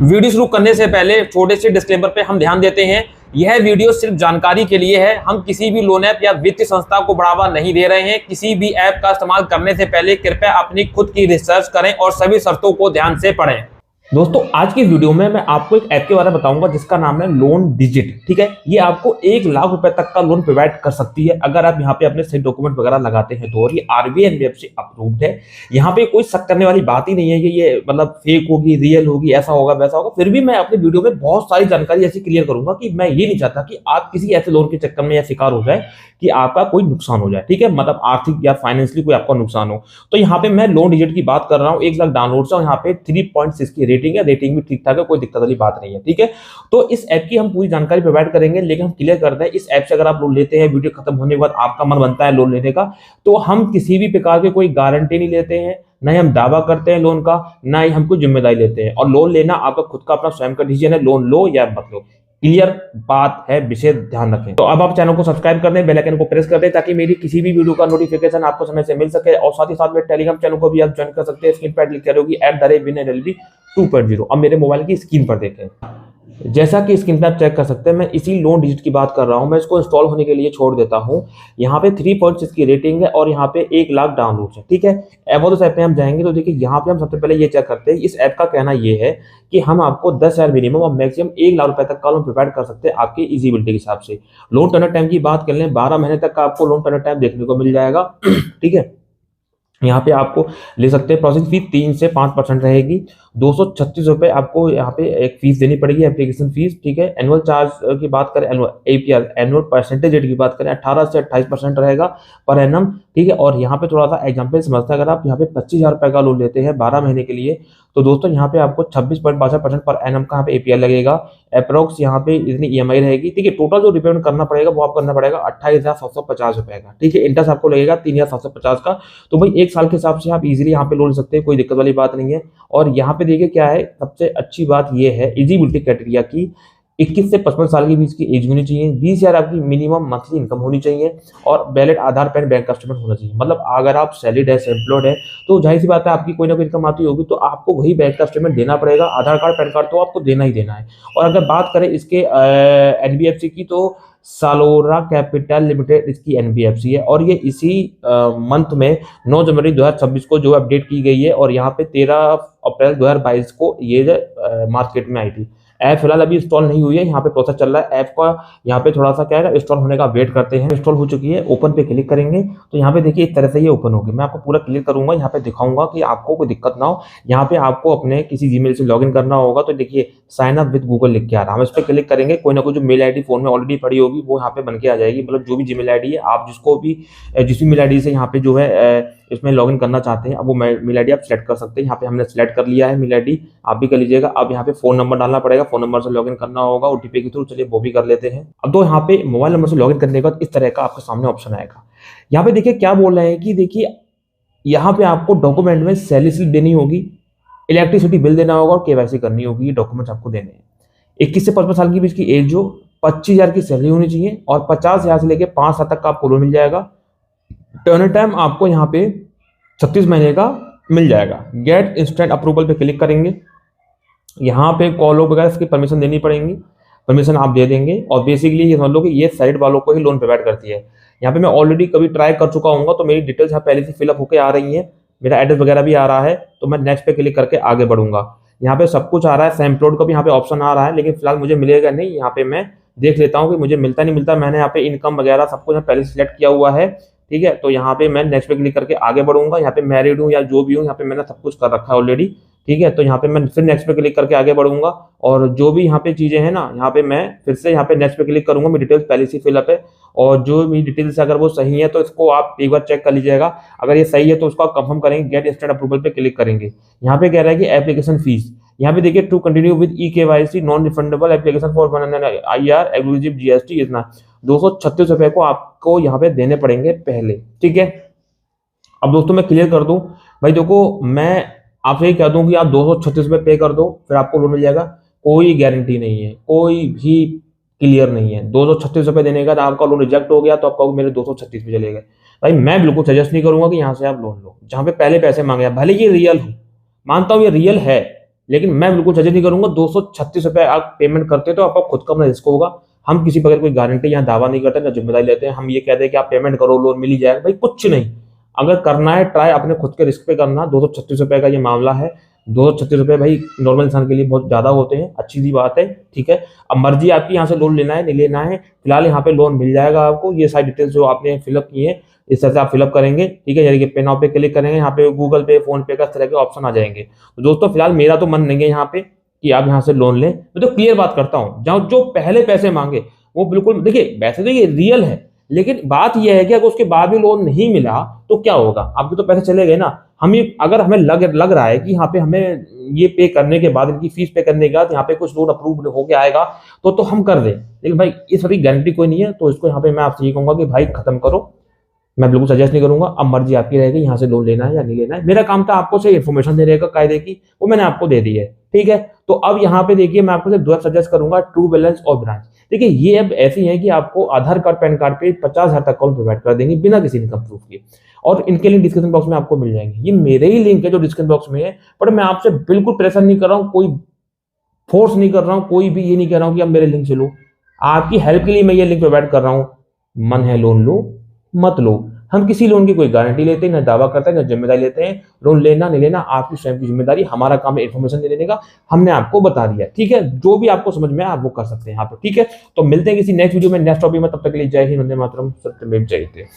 Video शुरू करने से पहले छोटे से डिस्क्लेमर पे हम ध्यान देते हैं, यह वीडियो सिर्फ जानकारी के लिए है। हम किसी भी लोन ऐप या वित्तीय संस्था को बढ़ावा नहीं दे रहे हैं। किसी भी ऐप का इस्तेमाल करने से पहले कृपया अपनी खुद की रिसर्च करें और सभी शर्तों को ध्यान से पढ़ें। दोस्तों, आज की वीडियो में मैं आपको एक ऐप के बारे में बताऊंगा जिसका नाम है लोन डिजिट। ठीक है, ये आपको 1 लाख रुपए तक का लोन प्रोवाइड कर सकती है अगर आप यहाँ पे अपने सही डॉक्यूमेंट वगैरह लगाते हैं तो। और ये आरबीआई एनबीएफसी अप्रूव्ड है। यहाँ पे कोई शक करने वाली बात ही नहीं है कि ये मतलब फेक होगी, रियल होगी, ऐसा होगा वैसा होगा। फिर भी मैं अपनी वीडियो में बहुत सारी जानकारी ऐसी क्लियर करूंगा कि मैं ये नहीं चाहता कि आप किसी ऐसे लोन के चक्कर में या शिकार हो जाए कि आपका कोई नुकसान हो जाए। ठीक है, मतलब आर्थिक या फाइनेंशियली कोई आपका नुकसान हो। तो यहाँ पे मैं लोन डिजिट की बात कर रहा हूँ। 1 लाख डाउनलोड से यहाँ पे 3.6 की रेटिंग है। रेटिंग भी ठीक ठाक है, कोई दिक्कत वाली बात नहीं है। ठीक है, तो इस ऐप की हम पूरी जानकारी प्रोवाइड करेंगे, लेकिन हम क्लियर करते हैं इस ऐप से अगर आप लोन लेते हैं, वीडियो खत्म होने के बाद आपका मन बनता है लोन लेने का, तो हम किसी भी प्रकार के कोई गारंटी नहीं लेते हैं, ना ही हम दावा करते हैं लोन का, ना ही हम कोई जिम्मेदारी लेते हैं। और लोन लेना आपका खुद का अपना स्वयं का डिसीजन है, लोन लो या मत लो। क्लियर बात है, विशेष ध्यान रखें। तो अब आप चैनल को सब्सक्राइब कर दें, बेल आइकन को प्रेस कर दें ताकि मेरी किसी भी वीडियो का नोटिफिकेशन आपको समय से मिल सके। और साथ ही साथ मेरे टेलीग्राम चैनल को भी आप ज्वाइन कर सकते हैं। स्क्रीन पर क्लिक करोगी @winnerLD 2.0। अब मेरे मोबाइल की स्क्रीन पर देखें, जैसा कि स्क्रीन पे आप चेक कर सकते हैं, मैं इसी लोन डिजिट की बात कर रहा हूं। मैं इसको इंस्टॉल होने के लिए छोड़ देता हूं। यहाँ पे 3.6 की रेटिंग है और यहाँ पे 1 लाख डाउनलोड है। ठीक है, एवोलस ऐप में हम जाएंगे तो देखिए यहाँ पे हम सबसे पहले ये चेक करते हैं। इस ऐप का कहना ये है कि हम आपको 10,000 मिनिमम और मैक्सिमम 1 लाख रुपए तक का लोन प्रोवाइड कर सकते हैं आपकी इजिबिलिटी के हिसाब से। लोन टर्नर टाइम की बात कर लें, 12 महीने तक का आपको लोन टर्नर टाइम देखने को मिल जाएगा। ठीक है, यहाँ पे आपको ले सकते हैं। प्रोसेसिंग फीस 3 से 5% रहेगी। 236 रुपए आपको यहाँ पे एक फीस देनी पड़ेगी, एप्लीकेशन फीस। ठीक है, एनुअल चार्ज की बात करें, annual APR annual percentage rate की बात करें 18 से 28% रहेगा पर एनम। ठीक है, और यहाँ पे थोड़ा सा एग्जाम्पल समझता है, अगर आप यहाँ पे 25,000 रुपए का लोन लेते हैं 12 महीने के लिए, तो दोस्तों यहाँ पे आपको 26.62% पर एनम का यहाँ पे एपीआर लगेगा। अप्रोक्स यहाँ पे इतनी ईएमआई रहेगी। ठीक है, टोटल जो रिपेमेंट करना पड़ेगा वो आपको करना पड़ेगा 28,750 रुपए का। ठीक है, इंटरेस्ट आपको लगेगा 3,750 का। तो भाई 1 साल के हिसाब से आप इजीली यहाँ पे लोन ले सकते हैं, कोई दिक्कत वाली बात नहीं है। और यहाँ पे देखिए क्या है, सबसे अच्छी बात ये है एलिजिबिलिटी क्राइटेरिया की, 21 से 55 साल के बीच की एज होनी चाहिए, 20,000 आपकी मिनिमम मंथली इनकम होनी चाहिए और वैलिड आधार पैन बैंक का स्टेटमेंट होना चाहिए। मतलब अगर आप सैलरीड है, एम्प्लॉयड है, तो जाहिर सी बात है आपकी कोई ना कोई इनकम आती होगी तो आपको वही बैंक का स्टेटमेंट देना पड़ेगा। आधार कार्ड पैन कार्ड तो आपको देना ही देना है। और अगर बात करें इसके एनबीएफसी की, तो सालोरा कैपिटल लिमिटेड इसकी एनबीएफसी है और ये इसी मंथ में 9 जनवरी 2026 को जो अपडेट की गई है और यहाँ पे 13 अप्रैल 2022 को ये मार्केट में आई थी। ऐप फिलहाल अभी इंस्टॉल नहीं हुई है, यहाँ पे प्रोसेस चल रहा है ऐप का। यहाँ पे थोड़ा सा क्या है, इंस्टॉल होने का वेट करते हैं। इंस्टॉल हो चुकी है, ओपन पे क्लिक करेंगे तो यहाँ पे देखिए इस तरह से ये ओपन होगी। मैं आपको पूरा क्लियर करूंगा, यहाँ पे दिखाऊंगा कि आपको कोई दिक्कत ना हो। यहाँ पे आपको अपने किसी जीमेल से लॉगिन करना होगा, तो देखिए साइन अप विद गूगल लिख के आ रहा है। हम इस पर क्लिक करेंगे, कोई ना कोई जो मेल आईडी फोन में ऑलरेडी पड़ी होगी वो यहाँ पे बन के आ जाएगी। मतलब जो भी जीमेल आईडी है, आप जिस भी मेल आईडी से यहाँ पे जो है इसमें लॉगिन करना चाहते हैं, अब वो मेल आईडी आप सिलेक्ट कर सकते हैं। यहाँ पे हमने सिलेक्ट कर लिया है मेल आईडी, आप भी कर लीजिएगा। अब यहाँ पे फोन नंबर डालना पड़ेगा, फोन नंबर से लॉगिन करना होगा ओटीपी के थ्रू। चलिए वो भी कर लेते हैं। अब तो यहाँ पे मोबाइल नंबर से लॉगिन करने के बाद इस तरह का आपके सामने ऑप्शन आएगा। यहाँ पे देखिए क्या बोल रहे हैं कि देखिए यहाँ पे आपको डॉक्यूमेंट में सैलरी स्लिप देनी होगी, इलेक्ट्रिसिटी बिल देना होगा और केवाईसी करनी होगी। ये डॉक्यूमेंट्स आपको देने हैं। 21 से 55 साल के बीच की एज हो, 25,000 की सैलरी होनी चाहिए और 50,000 से लेकर 5 साल तक का आपको लोन मिल जाएगा। टर्नर टाइम आपको यहाँ पे 36 महीने का मिल जाएगा। गेट इंस्टेंट अप्रूवल पे क्लिक करेंगे। यहाँ पे कॉल वगैरह इसकी परमिशन देनी पड़ेगी, परमिशन आप दे देंगे। और बेसिकली ये समझ लो कि ये साइड वालों को ही लोन प्रोवाइड करती है। यहाँ पे मैं ऑलरेडी कभी ट्राई कर चुका हूँ तो मेरी डिटेल्स यहाँ पहले से फिलअप होकर आ रही है, मेरा एड्रेस वगैरह भी आ रहा है। तो मैं नेक्स्ट पे क्लिक करके आगे बढ़ूंगा। यहाँ पे सब कुछ आ रहा है, सैम्पलोड का भी यहाँ पे ऑप्शन आ रहा है, लेकिन फिलहाल मुझे मिलेगा नहीं। यहाँ पे मैं देख लेता हूँ कि मुझे मिलता नहीं मिलता। मैंने यहाँ पे इनकम वगैरह सब कुछ पहले सिलेक्ट किया हुआ है। ठीक है, तो यहाँ पे मैं नेक्स्ट पे क्लिक करके आगे बढ़ूंगा। यहाँ पे मैरिड हूँ या जो भी हूँ, यहाँ पे मैंने सब कुछ कर रखा है ऑलरेडी। ठीक है, तो यहाँ पे मैं फिर नेक्स्ट पे क्लिक करके आगे बढ़ूंगा और जो भी यहाँ पे चीजें हैं ना, यहाँ पे मैं फिर से यहाँ पे नेक्स्ट पे क्लिक करूंगा। मेरी डिटेल्स पहले से फिलअप है और जो मेरी डिटेल्स अगर वो सही है तो इसको आप एक बार चेक कर लीजिएगा। अगर ये सही है तो उसको कंफर्म करेंगे, गेट इंस्टेंट अप्रूवल पे क्लिक करेंगे। यहाँ पे कह रहा है कि एप्लीकेशन फीस, यहाँ पे देखिए to continue with e KYC non refundable application for IR exclusive GST इतना 236 रुपए को आपको यहाँ पे देने पड़ेंगे पहले। ठीक है, अब दोस्तों मैं क्लियर कर दूं, भाई देखो मैं आपसे ही कह दूं कि आप 236 रुपए पे कर दो फिर आपको लोन मिल जाएगा, कोई गारंटी नहीं है, कोई भी क्लियर नहीं है। 236 रुपए देने का आपका लोन रिजेक्ट हो गया तो आपका मेरे 236 पे चले गए। भाई मैं बिल्कुल सजेस्ट नहीं करूंगा कि यहाँ से आप लोन लो जहाँ पे पहले पैसे मांगे। भले ये रियल हो, मानता हूँ ये रियल है, लेकिन मैं बिल्कुल सजेस्ट नहीं करूंगा। 236 रुपए आप पेमेंट करते हो तो आपका खुद का अपना रिस्क होगा। हम किसी पर कोई गारंटी यहाँ दावा नहीं करते, ना जिम्मेदारी लेते हैं। हम ये कहते हैं कि आप पेमेंट करो, लोन मिल ही जाएगा, भाई कुछ नहीं। अगर करना है ट्राई अपने खुद के रिस्क पे करना। 236 रुपए का ये मामला है। 236 रुपए भाई नॉर्मल इंसान के लिए बहुत ज्यादा होते हैं, अच्छी सी बात है, ठीक है। अब मर्जी आपकी यहाँ से लोन लेना है नहीं लेना है। फिलहाल यहाँ पे लोन मिल जाएगा आपको। ये सारी डिटेल्स जो आपने फिलअप की है इस तरह से आप फिलअप करेंगे, ठीक है। यानी कि पे नाउ पे क्लिक करेंगे, यहाँ पे गूगल पे, फोन पे का इस तरह के ऑप्शन आ जाएंगे। तो दोस्तों फिलहाल मेरा तो मन नहीं है यहाँ पे कि आप यहाँ से लोन लें। मैं तो क्लियर बात करता हूँ, जो पहले पैसे मांगे वो बिल्कुल, देखिए वैसे तो ये रियल है, लेकिन बात यह है कि अगर उसके बाद भी लोन नहीं मिला तो क्या होगा, आपके तो पैसे चले गए ना। अगर हमें लग रहा है कि यहाँ पे हमें ये पे करने के बाद, इनकी फीस पे करने के बाद यहाँ पे कुछ लोन अप्रूव होके आएगा तो हम कर दें, लेकिन भाई इस की गारंटी कोई नहीं है। तो इसको यहाँ पे मैं आपसे ये कहूंगा कि भाई खत्म करो। मैं बिल्कुल सजेस्ट नहीं करूंगा। अब मर्जी आपकी रहेगी यहाँ से लोन लेना है या नहीं लेना है। मेरा काम था आपको से इन्फॉर्मेशन देने का कायदे की, वो मैंने आपको दे दी है, ठीक है। तो अब यहाँ पे देखिए मैं आपको सिर्फ दो सजेस्ट करूंगा, ट्रू बैलेंस और ब्रांच। देखिए ये अब ऐसी है कि आपको आधार कार्ड पैन कार्ड पे 50,000 तक अकाउंट प्रोवाइड कर देंगे बिना किसी इनकम प्रूफ के, और इनके लिंक डिस्क्रिप्शन बॉक्स में आपको मिल जाएंगे। ये मेरे ही लिंक है जो डिस्क्रिप्शन बॉक्स में है, बट मैं आपसे बिल्कुल प्रेशर नहीं कर रहा हूँ, कोई फोर्स नहीं कर रहा हूँ, कोई भी ये नहीं कह रहा हूँ कि आप मेरे लिंक से लो। आपकी हेल्प के लिए मैं ये लिंक प्रोवाइड कर रहा हूँ। मन है लोन लो, मत लो। हम किसी लोन की कोई गारंटी लेते हैं ना, दावा करते हैं ना जिम्मेदारी लेते हैं। लोन लेना नहीं लेना आपकी स्वयं की जिम्मेदारी, हमारा काम है इन्फॉर्मेशन देने का। हमने आपको बता दिया, ठीक है। जो भी आपको समझ में आप वो कर सकते हैं यहाँ पर, ठीक है। तो मिलते हैं किसी नेक्स्ट वीडियो में, नेक्स्ट टॉपिक में। तब तक के लिए जय हिंद, वंदे मातरम, सत्यमेव जयते।